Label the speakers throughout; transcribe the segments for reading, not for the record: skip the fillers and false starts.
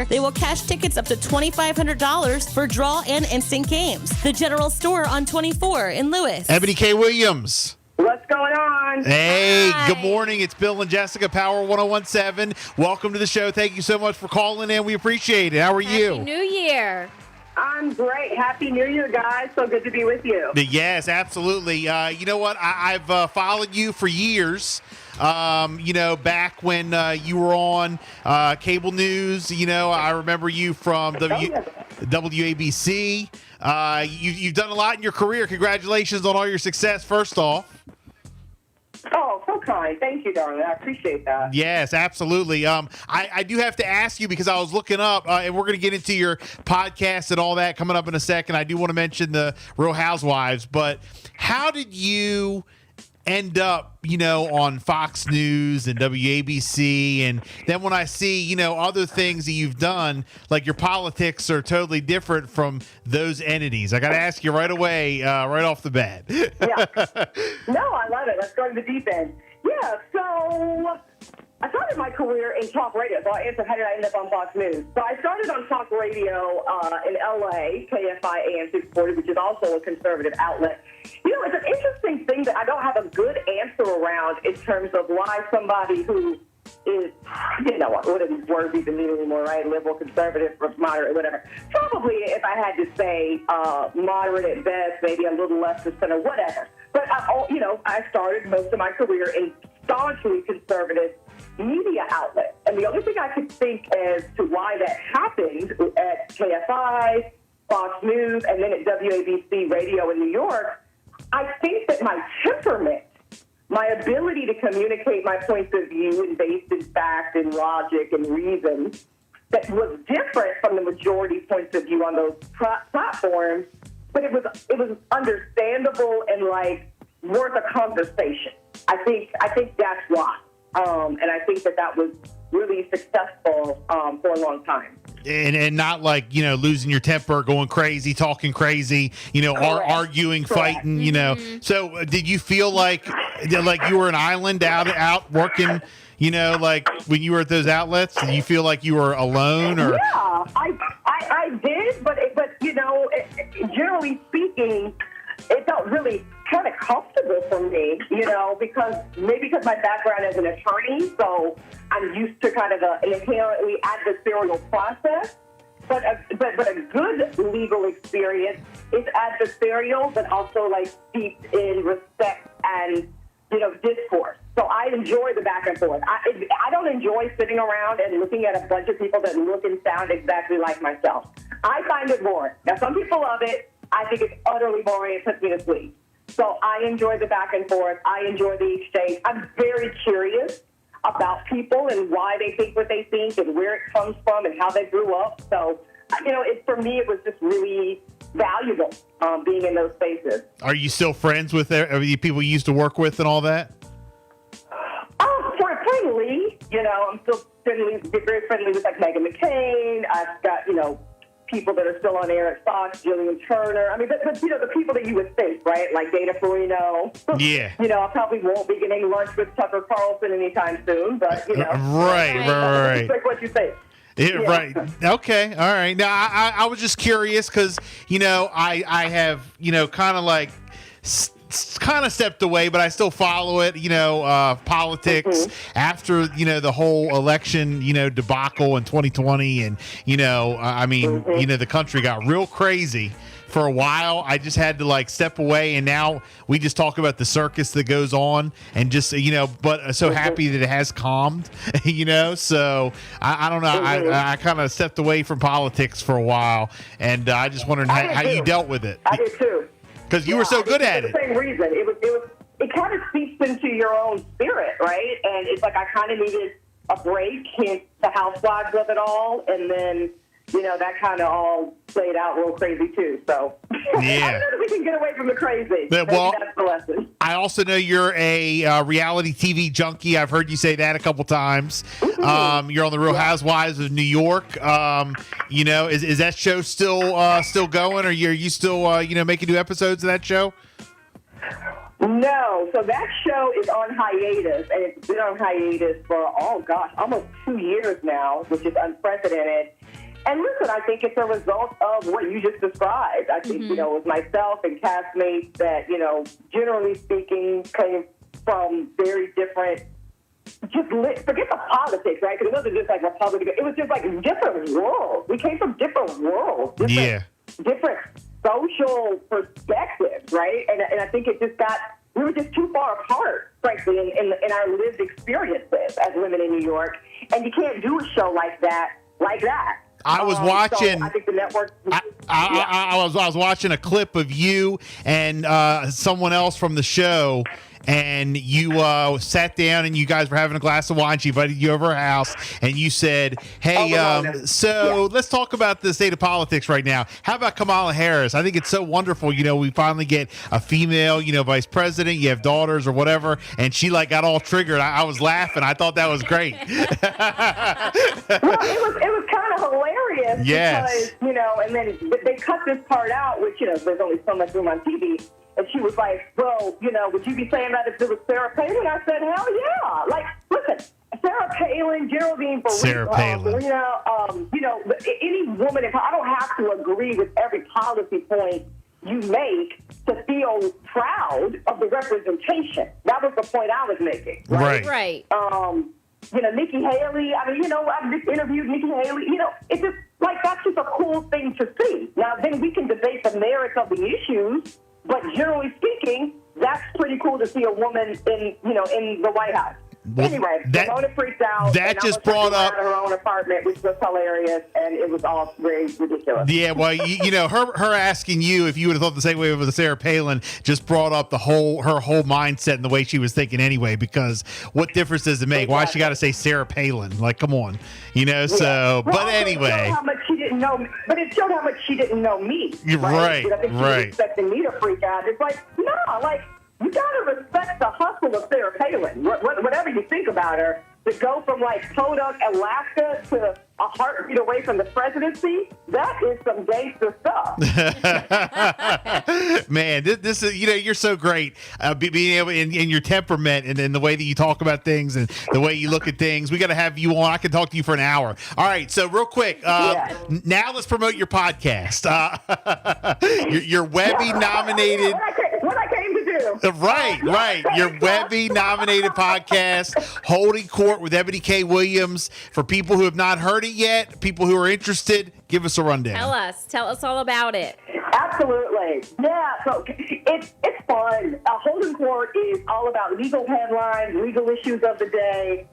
Speaker 1: they will cash tickets up to $2,500 for draw and instant games. The General Store on 24 in Lewis.
Speaker 2: Eboni K. Williams.
Speaker 3: What's going on?
Speaker 2: Hey,
Speaker 1: Hi.
Speaker 2: Good morning. It's Bill and Jessica, Power 1017. Welcome to the show. Thank you so much for calling in. We appreciate it. How are you?
Speaker 4: Happy New Year.
Speaker 3: I'm great. Happy New Year, guys. So good to be with you.
Speaker 2: Yes, absolutely. You know what? I've followed you for years. Back when you were on cable news, I remember you from WABC. You've done a lot in your career. Congratulations on all your success, first off.
Speaker 3: Oh, so kind. Thank you, darling. I appreciate that.
Speaker 2: Yes, absolutely. I do have to ask you because I was looking up, and we're going to get into your podcast and all that coming up in a second. I do want to mention the Real Housewives, but how did you end up, on Fox News and WABC? And then when I see, other things that you've done, like your politics are totally different from those entities. I got to ask you right away, right off the bat.
Speaker 3: Yeah. No, I love it. Let's go to the deep end. Yeah, so I started my career in talk radio. So I answered, how did I end up on Fox News? So I started on talk radio in L.A., KFI AM 640, which is also a conservative outlet. It's an interesting thing that I don't have a good answer around in terms of why somebody who is, what are these words even mean anymore, right? Liberal, conservative, moderate, whatever. Probably, if I had to say, moderate at best, maybe a little less to center, whatever. But, I started most of my career in staunchly conservative media outlets. And the only thing I could think as to why that happened at KFI, Fox News, and then at WABC Radio in New York, I think that my temperament, my ability to communicate my points of view and based in fact and logic and reason, that was different from the majority points of view on those platforms, but it was understandable and worth a conversation. I think that's why, and I think that was really successful for a long time.
Speaker 2: And not losing your temper, going crazy, talking crazy, arguing, fighting,
Speaker 4: Mm-hmm.
Speaker 2: So did you feel like you were an island out working, when you were at those outlets? Did you feel like you were alone? Or?
Speaker 3: Yeah, I did, but generally speaking, it felt really kind of comfortable for me, because my background as an attorney, so I'm used to kind of an inherently adversarial process. But a good legal experience is adversarial, but also steeped in respect and discourse. So I enjoy the back and forth. I don't enjoy sitting around and looking at a bunch of people that look and sound exactly like myself. I find it boring. Now, some people love it. I think it's utterly boring. It puts me to sleep. So I enjoy the back and forth. I enjoy the exchange. I'm very curious about people and why they think what they think and where it comes from and how they grew up. So, for me, it was just really valuable being in those spaces.
Speaker 2: Are you still friends with the people you used to work with and all that?
Speaker 3: Friendly. I'm still very friendly with Meghan McCain. I've got, people that are still on air at Fox, Jillian Turner. I mean, but the people that you would think, right? Like Dana Farino.
Speaker 2: Yeah.
Speaker 3: I probably won't be getting lunch with Tucker Carlson anytime soon, but,
Speaker 2: Right.
Speaker 3: Like what you say.
Speaker 2: Yeah. Right. Okay. All right. Now, I was just curious because, I have, kind of stepped away, but I still follow it, politics after, the whole election, debacle in 2020. And, the country got real crazy for a while. I just had to step away. And now we just talk about the circus that goes on and just, but so happy that it has calmed, so I don't know. I kind of stepped away from politics for a while and I just wondered how you dealt with it.
Speaker 3: I did too.
Speaker 2: Because you were so good at it.
Speaker 3: For the same reason. It kind of seeps into your own spirit, right? And it's like I kind of needed a break, hence the Housewives of it all. And then, that kind of all played out real crazy too. So
Speaker 2: yeah.
Speaker 3: I don't know that we can get away from the crazy.
Speaker 2: Well,
Speaker 3: that's the lesson.
Speaker 2: I also know you're a reality TV junkie. I've heard you say that a couple times. You're on the Real Housewives of New York. Is that show still going? Or are you still making new episodes of that show?
Speaker 3: No, so that show is on hiatus, and it's been on hiatus for, almost 2 years now, which is unprecedented. And listen, I think it's a result of what you just described. I think, you know, with myself and castmates that, you know, generally speaking, came from very different, forget the politics, right? Because it wasn't just like Republican. It was just like different worlds. We came from different worlds, different social perspectives, right? And I think it just we were just too far apart, frankly, in our lived experiences as women in New York. And you can't do a show like that.
Speaker 2: I was watching.
Speaker 3: So I think the network.
Speaker 2: I was watching a clip of you and someone else from the show, and you sat down and you guys were having a glass of wine. She invited you over her house, and you said, "Hey, let's talk about the state of politics right now. How about Kamala Harris? I think it's so wonderful. You know, we finally get a female, you know, vice president. You have daughters or whatever." And she like got all triggered. I was laughing. I thought that was great.
Speaker 3: Well, it was kind of hilarious because, you know, and then they cut this part out, which, you know, there's only so much room on TV. And she was like, well, you know, would you be saying that if it was Sarah Palin? I said, hell yeah. Like, listen, Sarah Palin, Geraldine Farina, you know, any woman, if I don't have to agree with every policy point you make to feel proud of the representation. That was the point I was making.
Speaker 1: Right.
Speaker 3: You know, Nikki Haley, I mean, you know, I've just interviewed Nikki Haley. You know, it's just like that's just a cool thing to see. Now, then we can debate the merits of the issues, but generally speaking, that's pretty cool to see a woman in the White House. Well, anyway, Ramona freaked out.
Speaker 2: That just brought up
Speaker 3: her own apartment, which was hilarious, and it was all very ridiculous.
Speaker 2: Yeah, well, you know, her asking you if you would have thought the same way with Sarah Palin just brought up her whole mindset and the way she was thinking anyway. Because what difference does it make? Exactly. Why she got to say Sarah Palin? Like, come on, you know. Yeah. So, well, but anyway,
Speaker 3: it showed how much she didn't know. But it showed how much she didn't know me.
Speaker 2: Right.
Speaker 3: I think she was expecting me to freak out. It's like, no, like. You gotta respect the hustle of Sarah Palin. Whatever you think about her, to go from like Podunk, Alaska to a heartbeat away from the presidency, that is some gangster stuff.
Speaker 2: Man, this is, you know, you're so great being able in your temperament and in the way that you talk about things and the way you look at things. We got to have you on. I can talk to you for an hour. All right. So real quick, now let's promote your podcast. Your Webby nominated.
Speaker 3: What I came to do.
Speaker 2: Right. Your Webby nominated podcast, Holding Court with Eboni K. Williams. For people who have not heard it yet, people who are interested, give us a rundown.
Speaker 1: Tell us all about it.
Speaker 3: Absolutely. Yeah, so it's fun. Holding Court is all about legal headlines, legal issues of the day,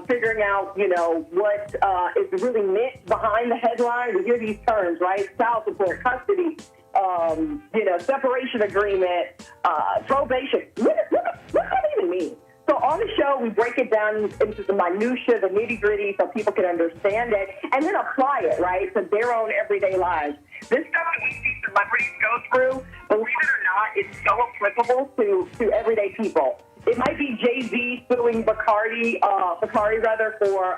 Speaker 3: figuring out, you know, what is really meant behind the headline. We hear these terms, right? Child support, custody, you know, separation agreement, probation. What does that even mean? So on the show, we break it down into the minutia, the nitty-gritty, so people can understand it, and then apply it, right, to their own everyday lives. This stuff that we see celebrities go through, believe it or not, it's so applicable to everyday people. It might be Jay-Z suing Bacardi for,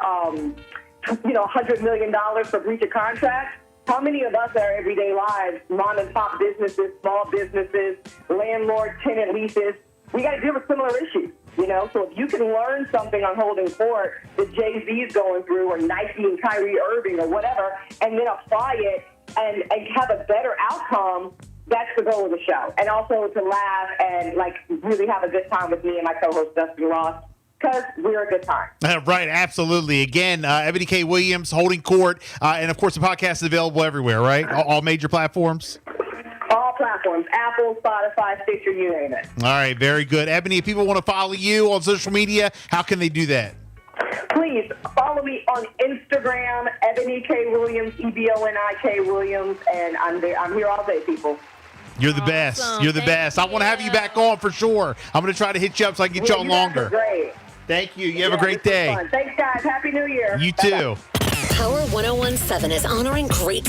Speaker 3: you know, $100 million for breach of contract. How many of us in our everyday lives, mom and pop businesses, small businesses, landlord, tenant leases, we got to deal with similar issues, you know? So if you can learn something on Holding Court that Jay-Z is going through, or Nike and Kyrie Irving or whatever, and then apply it and have a better outcome, that's the goal of the show. And also to laugh and, like, really have a good time with me and my co-host, Dustin Ross, because we're a good time.
Speaker 2: Right, absolutely. Again, Eboni K. Williams, Holding Court, and, of course, the podcast is available everywhere, right? All major platforms?
Speaker 3: All platforms, Apple, Spotify, Stitcher, you name it.
Speaker 2: All right, very good. Eboni, if people want to follow you on social media, how can they do that?
Speaker 3: Please follow me on Instagram, Eboni K. Williams, EBONIK Williams, and I'm here all day, people.
Speaker 2: You're the best. You're the best. I want to have you back on for sure. I'm going to try to hit you up so I can get you on longer.
Speaker 3: Great.
Speaker 2: Thank you. You have a great day.
Speaker 3: Thanks, guys. Happy New Year.
Speaker 2: You too.
Speaker 4: Power 101.7 is honoring great